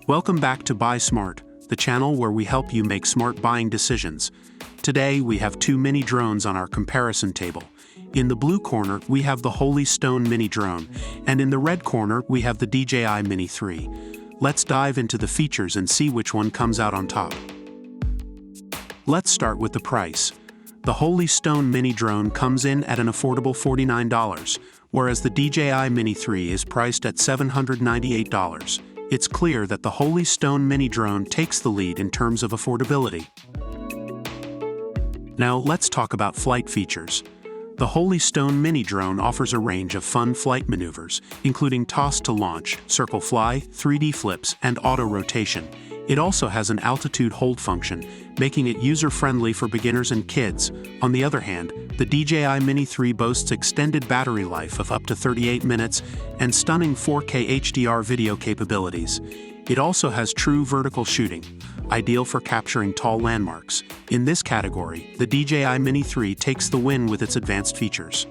Welcome back to Buy Smart, the channel where we help you make smart buying decisions. Today we have two mini drones on our comparison table. In the blue corner we have the Holy Stone mini drone, and in the red corner we have the DJI Mini 3. Let's dive into the features and see which one comes out on top. Let's start with the price. The Holy Stone mini drone comes in at an affordable $49, whereas the DJI Mini 3 is priced at $798. It's clear that the Holy Stone mini drone takes the lead in terms of affordability. Now let's talk about flight features. The Holy Stone mini drone offers a range of fun flight maneuvers, including toss to launch, circle fly, 3D flips, and auto rotation. It also has an altitude hold function, making it user-friendly for beginners and kids. On the other hand, the DJI Mini 3 boasts extended battery life of up to 38 minutes and stunning 4K HDR video capabilities. It also has true vertical shooting, ideal for capturing tall landmarks. In this category, the DJI Mini 3 takes the win with its advanced features.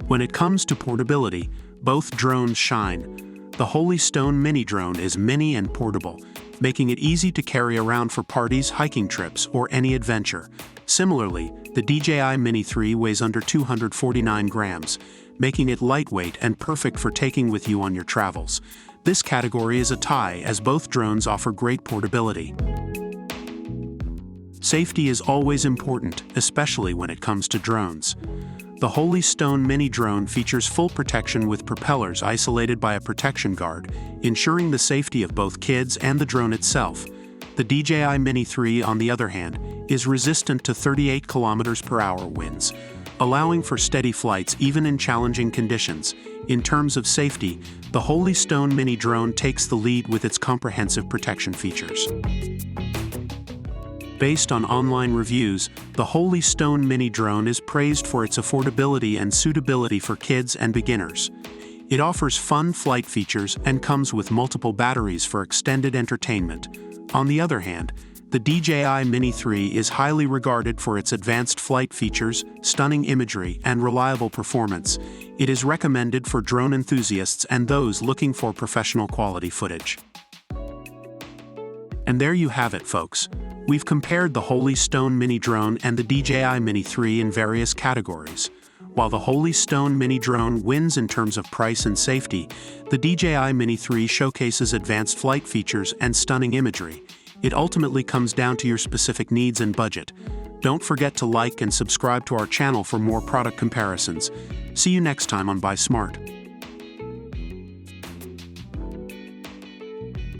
When it comes to portability, both drones shine. The Holy Stone mini drone is mini and portable, making it easy to carry around for parties, hiking trips, or any adventure. Similarly, the DJI Mini 3 weighs under 249 grams, making it lightweight and perfect for taking with you on your travels. This category is a tie, as both drones offer great portability. Safety is always important, especially when it comes to drones. The Holy Stone mini drone features full protection with propellers isolated by a protection guard, ensuring the safety of both kids and the drone itself. The DJI Mini 3, on the other hand, is resistant to 38 km/h winds, allowing for steady flights even in challenging conditions. In terms of safety, the Holy Stone mini drone takes the lead with its comprehensive protection features. Based on online reviews, the Holy Stone mini drone is praised for its affordability and suitability for kids and beginners. It offers fun flight features and comes with multiple batteries for extended entertainment. On the other hand, the DJI Mini 3 is highly regarded for its advanced flight features, stunning imagery, and reliable performance. It is recommended for drone enthusiasts and those looking for professional quality footage. And there you have it, folks. We've compared the Holy Stone mini drone and the DJI Mini 3 in various categories. While the Holy Stone mini drone wins in terms of price and safety, the DJI Mini 3 showcases advanced flight features and stunning imagery. It ultimately comes down to your specific needs and budget. Don't forget to like and subscribe to our channel for more product comparisons. See you next time on Buy Smart.